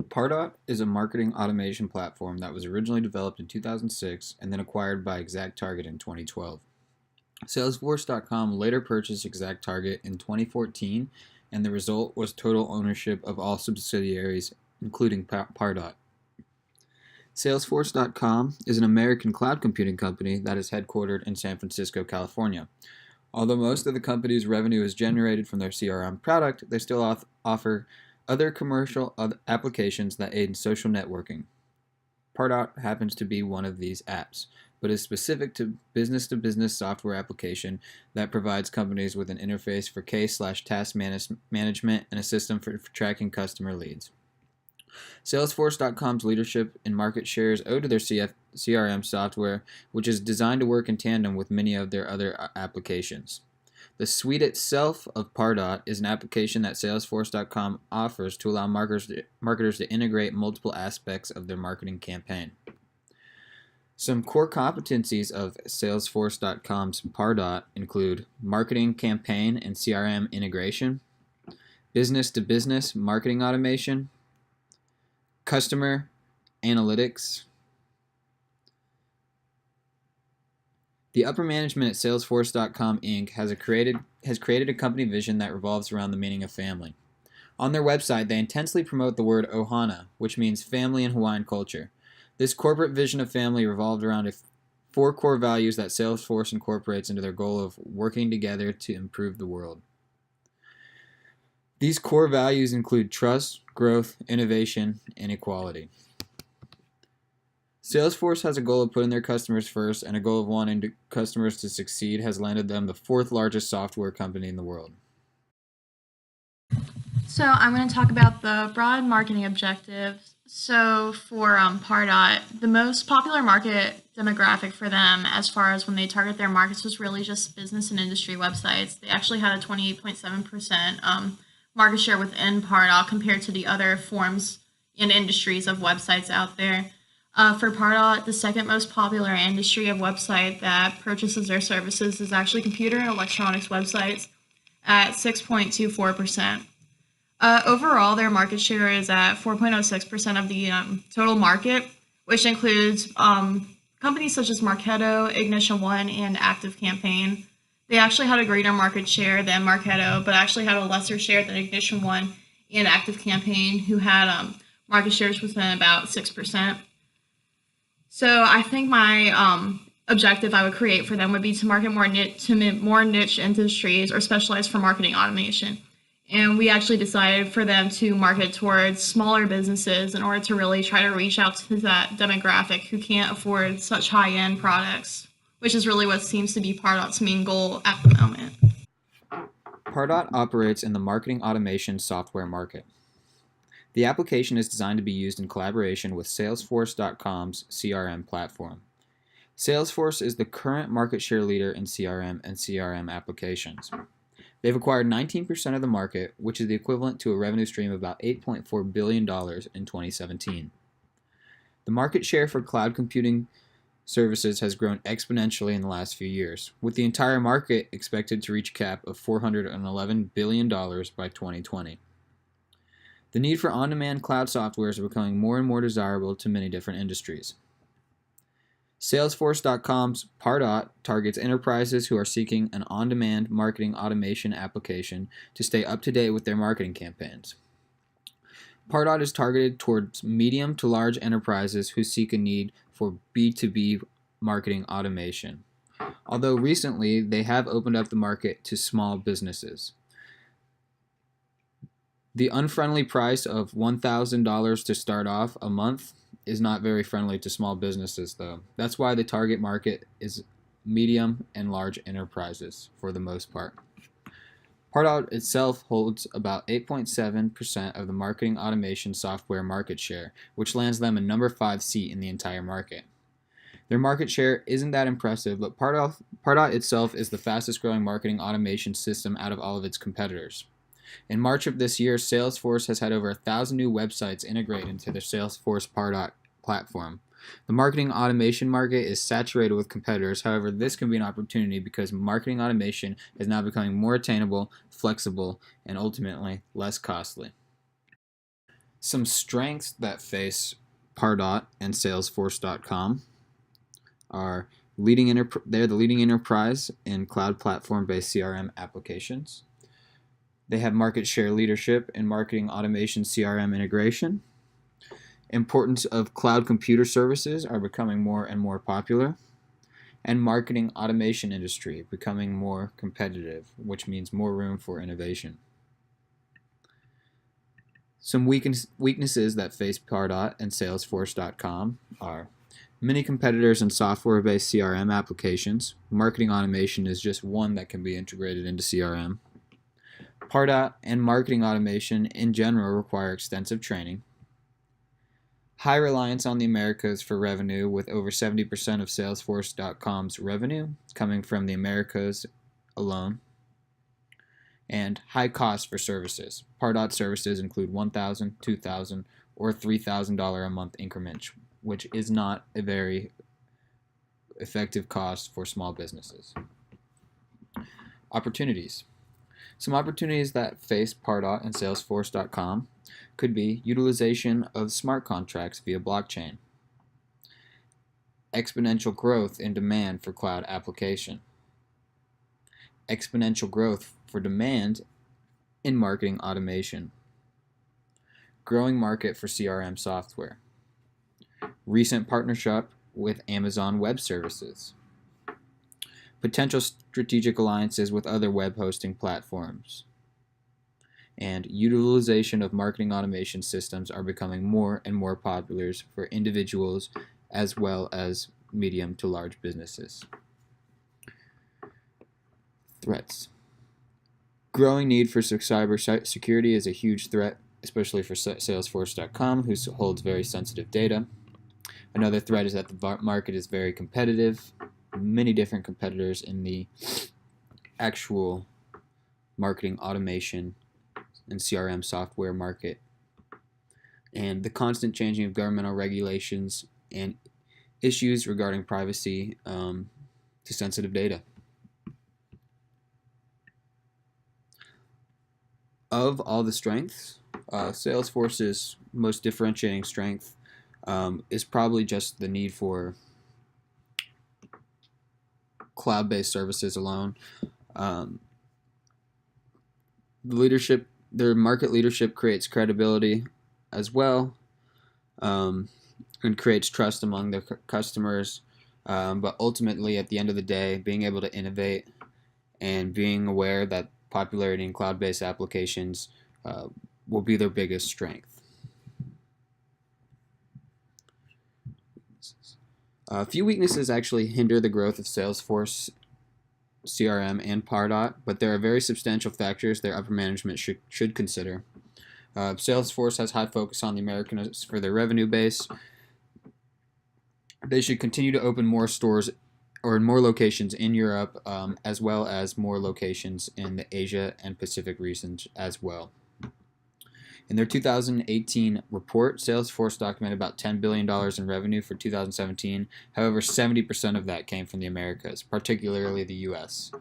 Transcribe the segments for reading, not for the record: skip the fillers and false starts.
Pardot is a marketing automation platform that was originally developed in 2006 and then acquired by ExactTarget in 2012. Salesforce.com later purchased ExactTarget in 2014, and the result was total ownership of all subsidiaries, including Pardot. Salesforce.com is an American cloud computing company that is headquartered in San Francisco, California. Although most of the company's revenue is generated from their CRM product, they still offer other commercial applications that aid in social networking. Pardot happens to be one of these apps, but is specific to business software application that provides companies with an interface for case/task management and a system for tracking customer leads. Salesforce.com's leadership in market share is owed to their CRM software, which is designed to work in tandem with many of their other applications. The suite itself of Pardot is an application that Salesforce.com offers to allow marketers to integrate multiple aspects of their marketing campaign. Some core competencies of Salesforce.com's Pardot include marketing campaign and CRM integration, business-to-business marketing automation, customer analytics. The upper management at Salesforce.com Inc. has created a company vision that revolves around the meaning of family. On their website, they intensely promote the word ohana, which means family in Hawaiian culture. This corporate vision of family revolved around four core values that Salesforce incorporates into their goal of working together to improve the world. These core values include trust, growth, innovation, and equality. Salesforce has a goal of putting their customers first, and a goal of wanting customers to succeed has landed them the fourth largest software company in the world. So I'm going to talk about the broad marketing objectives. So for Pardot, the most popular market demographic for them as far as when they target their markets was really just business and industry websites. They actually had a 28.7% market share within Pardot compared to the other forms and industries of websites out there. For Pardot, the second most popular industry of website that purchases their services is actually computer and electronics websites at 6.24%. Overall, their market share is at 4.06% of the total market, which includes companies such as Marketo, Ignition One, and Active Campaign. They actually had a greater market share than Marketo, but actually had a lesser share than Ignition One and Active Campaign, who had market shares within about 6%. So I think my objective I would create for them would be to market more niche industries or specialize for marketing automation. And we actually decided for them to market towards smaller businesses in order to really try to reach out to that demographic who can't afford such high-end products, which is really what seems to be Pardot's main goal at the moment. Pardot operates in the marketing automation software market. The application is designed to be used in collaboration with Salesforce.com's CRM platform. Salesforce is the current market share leader in CRM and CRM applications. They've acquired 19% of the market, which is the equivalent to a revenue stream of about $8.4 billion in 2017. The market share for cloud computing services has grown exponentially in the last few years, with the entire market expected to reach a cap of $411 billion by 2020. The need for on-demand cloud software is becoming more and more desirable to many different industries. Salesforce.com's Pardot targets enterprises who are seeking an on-demand marketing automation application to stay up to date with their marketing campaigns. Pardot is targeted towards medium to large enterprises who seek a need for B2B marketing automation, although recently they have opened up the market to small businesses. The unfriendly price of $1,000 to start off a month is not very friendly to small businesses, though. That's why the target market is medium and large enterprises for the most part. Pardot itself holds about 8.7% of the marketing automation software market share, which lands them a number 5 seat in the entire market. Their market share isn't that impressive, but Pardot itself is the fastest growing marketing automation system out of all of its competitors. In March of this year, Salesforce has had over 1,000 new websites integrate into their Salesforce Pardot platform. The marketing automation market is saturated with competitors. However, this can be an opportunity because marketing automation is now becoming more attainable, flexible, and ultimately less costly. Some strengths that face Pardot and Salesforce.com are they're the leading enterprise in cloud platform-based CRM applications. They have market share leadership in marketing automation CRM integration. Importance of cloud computer services are becoming more and more popular. And marketing automation industry becoming more competitive, which means more room for innovation. Some weaknesses that face Pardot and Salesforce.com are many competitors in software-based CRM applications. Marketing automation is just one that can be integrated into CRM. Pardot and marketing automation in general require extensive training. High reliance on the Americas for revenue, with over 70% of Salesforce.com's revenue coming from the Americas alone. And high cost for services. Pardot services include $1,000, $2,000, or $3,000 a month increments, which is not a very effective cost for small businesses. Opportunities. Some opportunities that face Pardot and Salesforce.com could be utilization of smart contracts via blockchain, exponential growth in demand for cloud application, exponential growth for demand in marketing automation, growing market for CRM software, recent partnership with Amazon Web Services, potential strategic alliances with other web hosting platforms, and utilization of marketing automation systems are becoming more and more popular for individuals as well as medium to large businesses. Threats. Growing need for cyber security is a huge threat, especially for Salesforce.com, who holds very sensitive data. Another threat is that the market is very competitive. Many different competitors in the actual marketing automation and CRM software market. And the constant changing of governmental regulations and issues regarding privacy to sensitive data. Of all the strengths, Salesforce's most differentiating strength is probably just the need for cloud-based services alone. Their market leadership creates credibility as well, and creates trust among their customers. But ultimately, at the end of the day, being able to innovate and being aware that popularity in cloud-based applications will be their biggest strength. A few weaknesses actually hinder the growth of Salesforce, CRM, and Pardot, but there are very substantial factors their upper management should consider. Salesforce has high focus on the Americans for their revenue base. They should continue to open more stores or more locations in Europe, as well as more locations in the Asia and Pacific regions as well. In their 2018 report, Salesforce documented about $10 billion in revenue for 2017. However, 70% of that came from the Americas, particularly the US.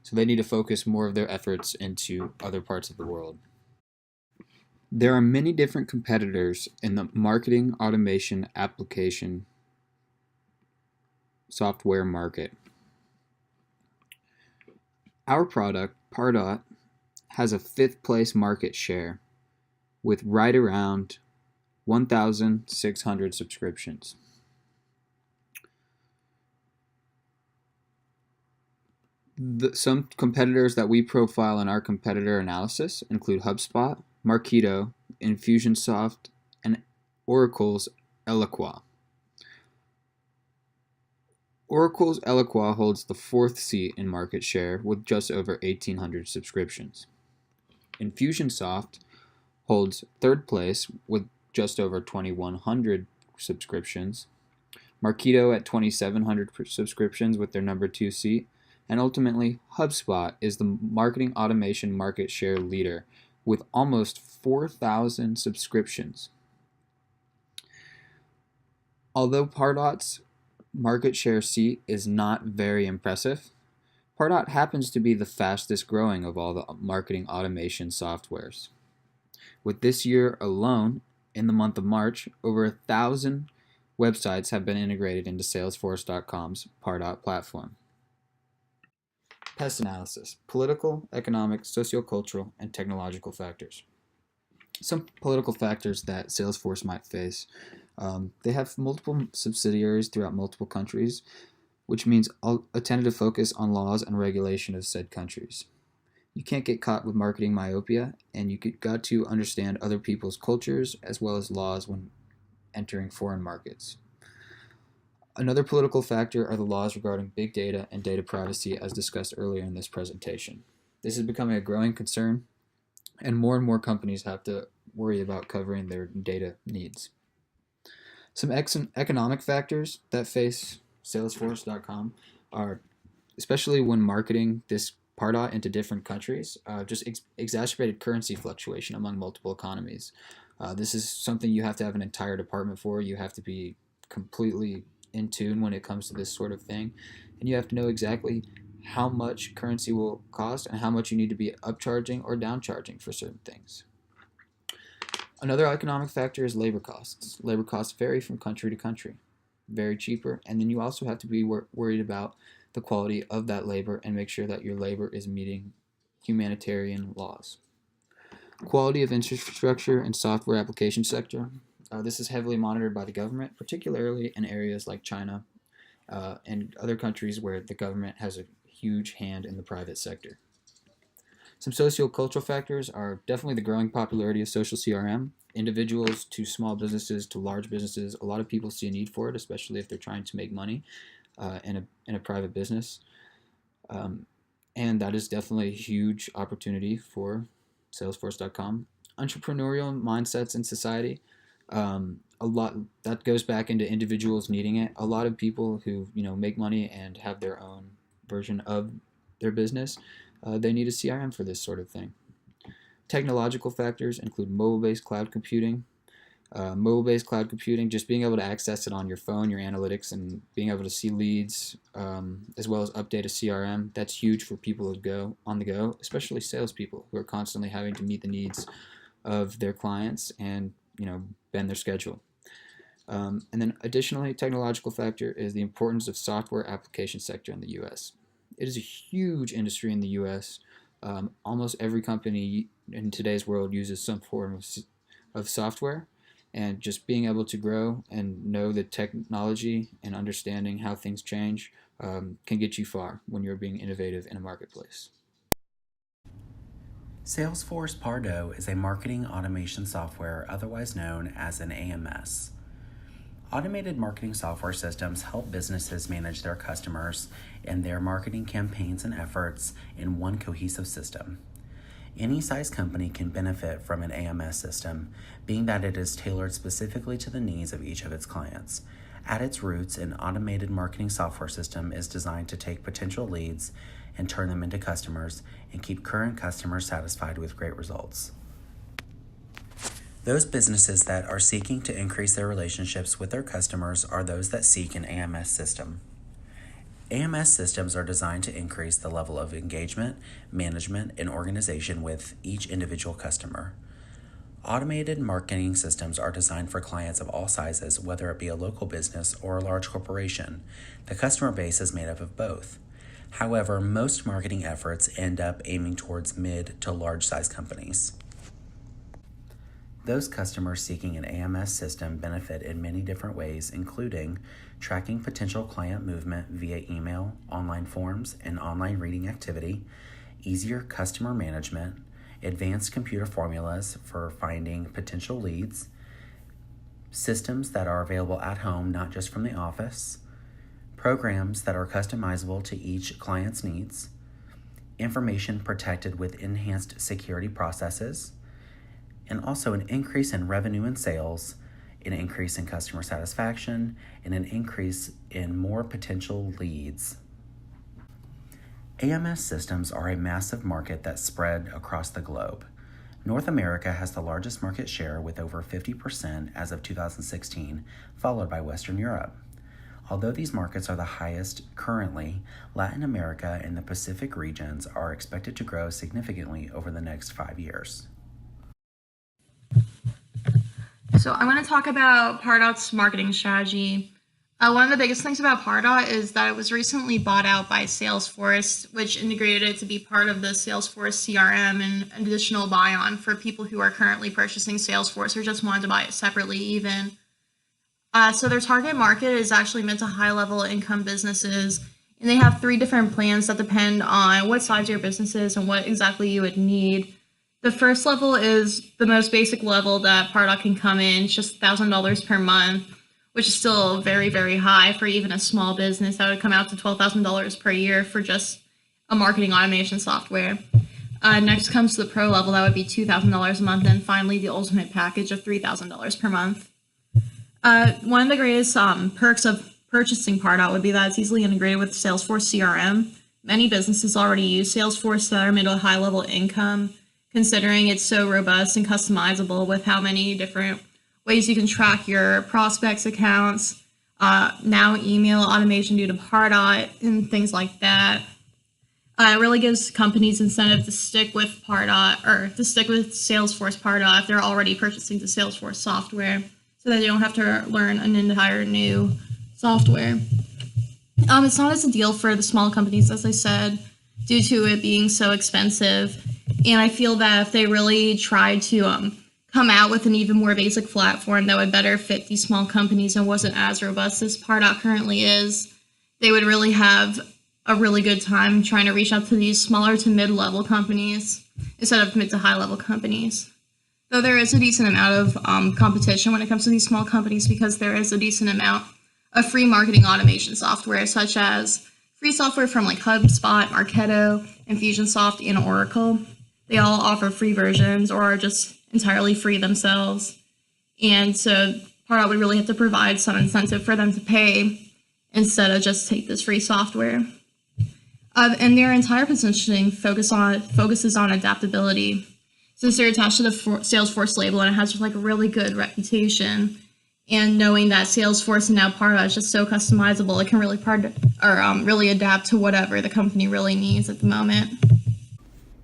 So they need to focus more of their efforts into other parts of the world. There are many different competitors in the marketing automation application software market. Our product, Pardot, has a 5th place market share with right around 1,600 subscriptions. Some competitors that we profile in our competitor analysis include HubSpot, Marketo, Infusionsoft, and Oracle's Eloqua. Oracle's Eloqua holds the 4th seat in market share with just over 1,800 subscriptions. Infusionsoft holds 3rd place with just over 2,100 subscriptions. Marketo at 2,700 subscriptions with their number 2 seat. And ultimately, HubSpot is the marketing automation market share leader with almost 4,000 subscriptions. Although Pardot's market share seat is not very impressive, Pardot happens to be the fastest growing of all the marketing automation softwares. With this year alone, In the month of March, over 1,000 websites have been integrated into Salesforce.com's Pardot platform. Pest analysis: political, economic, sociocultural, and technological factors. Some political factors that Salesforce might face. They have multiple subsidiaries throughout multiple countries, which means a tentative focus on laws and regulation of said countries. You can't get caught with marketing myopia, and you got to understand other people's cultures as well as laws when entering foreign markets. Another political factor are the laws regarding big data and data privacy, as discussed earlier in this presentation. This is becoming a growing concern, and more companies have to worry about covering their data needs. Some economic factors that face Salesforce.com are, especially when marketing this Pardot into different countries, just exacerbated currency fluctuation among multiple economies. This is something you have to have an entire department for. You have to be completely in tune when it comes to this sort of thing, and you have to know exactly how much currency will cost and how much you need to be upcharging or downcharging for certain things. Another economic factor is labor costs. Labor costs vary from country to country, very cheaper, and then you also have to be worried about the quality of that labor and make sure that your labor is meeting humanitarian laws. Quality of infrastructure and software application sector. This is heavily monitored by the government, particularly in areas like China and other countries where the government has a huge hand in the private sector. Some sociocultural factors are definitely the growing popularity of social CRM. Individuals to small businesses to large businesses, a lot of people see a need for it, especially if they're trying to make money in a private business. And that is definitely a huge opportunity for Salesforce.com. Entrepreneurial mindsets in society. A lot that goes back into individuals needing it. A lot of people who make money and have their own version of their business, they need a CRM for this sort of thing. Technological factors include mobile-based cloud computing. Mobile-based cloud computing, just being able to access it on your phone, your analytics, and being able to see leads, as well as update a CRM. That's huge for people who go on the go, especially salespeople who are constantly having to meet the needs of their clients and bend their schedule. And then additionally, technological factor is the importance of software application sector in the U.S. It is a huge industry in the U.S. Almost every company in today's world uses some form of software, and just being able to grow and know the technology and understanding how things change can get you far when you're being innovative in a marketplace. Salesforce Pardot is a marketing automation software otherwise known as an AMS. Automated marketing software systems help businesses manage their customers and their marketing campaigns and efforts in one cohesive system. Any size company can benefit from an AMS system, being that it is tailored specifically to the needs of each of its clients. At its roots, an automated marketing software system is designed to take potential leads and turn them into customers and keep current customers satisfied with great results. Those businesses that are seeking to increase their relationships with their customers are those that seek an AMS system. AMS systems are designed to increase the level of engagement, management, and organization with each individual customer. Automated marketing systems are designed for clients of all sizes, whether it be a local business or a large corporation. The customer base is made up of both. However, most marketing efforts end up aiming towards mid to large size companies. Those customers seeking an AMS system benefit in many different ways, including tracking potential client movement via email, online forms, and online reading activity, easier customer management, advanced computer formulas for finding potential leads, systems that are available at home, not just from the office, programs that are customizable to each client's needs, information protected with enhanced security processes, and also an increase in revenue and sales, an increase in customer satisfaction, and an increase in more potential leads. AMS systems are a massive market that spread across the globe. North America has the largest market share with over 50% as of 2016, followed by Western Europe. Although these markets are the highest currently, Latin America and the Pacific regions are expected to grow significantly over the next 5 years. So I'm going to talk about Pardot's marketing strategy. One of the biggest things about Pardot is that it was recently bought out by Salesforce, which integrated it to be part of the Salesforce CRM and an additional buy-on for people who are currently purchasing Salesforce or just wanted to buy it separately even. So their target market is actually mid to high-level income businesses, and they have 3 different plans that depend on what size your business is and what exactly you would need. The first level is the most basic level that Pardot can come in, it's just $1,000 per month, which is still very, very high for even a small business. That would come out to $12,000 per year for just a marketing automation software. Next comes the pro level, that would be $2,000 a month, and finally the ultimate package of $3,000 per month. One of the greatest perks of purchasing Pardot would be that it's easily integrated with Salesforce CRM. Many businesses already use Salesforce that are mid to high level income, considering it's so robust and customizable with how many different ways you can track your prospects' accounts, now email automation due to Pardot, and things like that. It really gives companies incentive to stick with Pardot or to stick with Salesforce Pardot if they're already purchasing the Salesforce software, so that they don't have to learn an entire new software. It's not as a deal for the small companies, as I said, due to it being so expensive. And I feel that if they really tried to come out with an even more basic platform that would better fit these small companies and wasn't as robust as Pardot currently is, they would really have a really good time trying to reach out to these smaller to mid-level companies instead of mid to high-level companies. Though there is a decent amount of competition when it comes to these small companies, because there is a decent amount of free marketing automation software, such as free software from like HubSpot, Marketo, Infusionsoft, and Oracle. They all offer free versions or are just entirely free themselves. And so Pardot would really have to provide some incentive for them to pay instead of just take this free software. And their entire positioning focuses on adaptability. Since they're attached to the Salesforce label and it has like a really good reputation, and knowing that Salesforce and now Pardot is just so customizable, it can really really adapt to whatever the company really needs at the moment.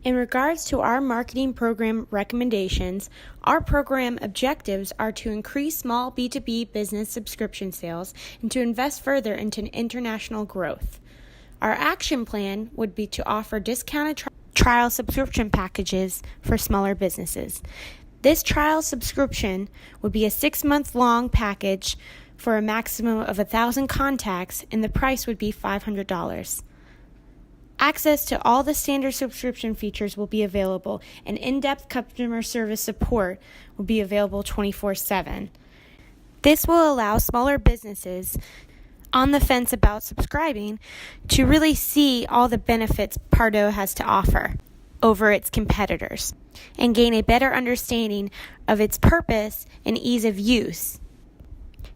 In regards to our marketing program recommendations, our program objectives are to increase small B2B business subscription sales and to invest further into international growth. Our action plan would be to offer discounted trial subscription packages for smaller businesses. This trial subscription would be a 6-month-long package for a maximum of 1,000 contacts, and the price would be $500. Access to all the standard subscription features will be available, and in-depth customer service support will be available 24/7. This will allow smaller businesses on the fence about subscribing to really see all the benefits Pardot has to offer over its competitors and gain a better understanding of its purpose and ease of use.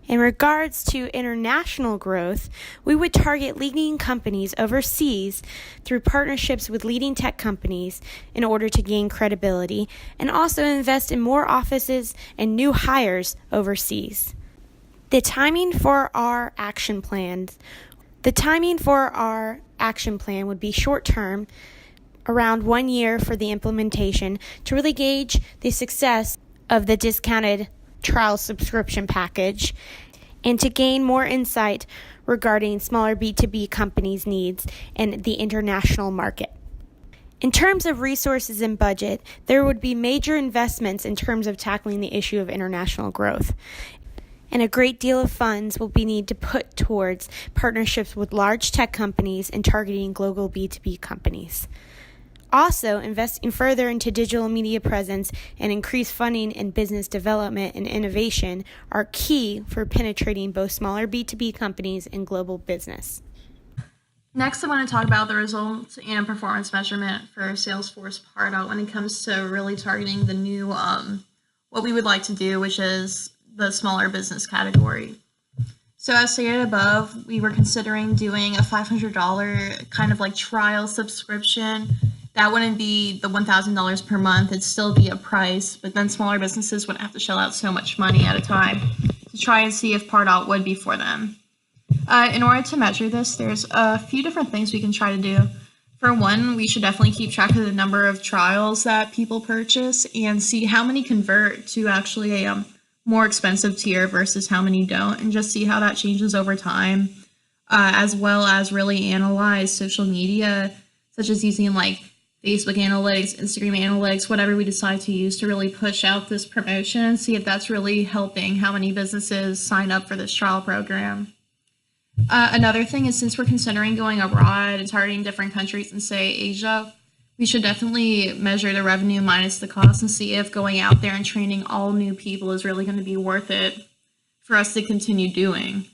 In regards to international growth, we would target leading companies overseas through partnerships with leading tech companies in order to gain credibility, and also invest in more offices and new hires overseas. The timing for our action plan would be short term, around 1 year for the implementation, to really gauge the success of the discounted trial subscription package and to gain more insight regarding smaller B2B companies' needs and the international market. In terms of resources and budget, there would be major investments in terms of tackling the issue of international growth. And a great deal of funds will be needed to put towards partnerships with large tech companies and targeting global B2B companies. Also, investing further into digital media presence and increased funding in business development and innovation are key for penetrating both smaller B2B companies and global business. Next, I want to talk about the results and performance measurement for Salesforce Pardot when it comes to really targeting the new, what we would like to do, which is the smaller business category. So as stated above, we were considering doing a $500 kind of like trial subscription. That wouldn't be the $1,000 per month. It'd still be a price, but then smaller businesses wouldn't have to shell out so much money at a time to try and see if Pardot would be for them. In order to measure this, there's a few different things we can try to do. For one, we should definitely keep track of the number of trials that people purchase and see how many convert to actually a more expensive tier versus how many don't, and just see how that changes over time, as well as really analyze social media, such as using like Facebook analytics, Instagram analytics, whatever we decide to use to really push out this promotion and see if that's really helping how many businesses sign up for this trial program. Another thing is, since we're considering going abroad and targeting different countries in, say, Asia, we should definitely measure the revenue minus the cost and see if going out there and training all new people is really going to be worth it for us to continue doing.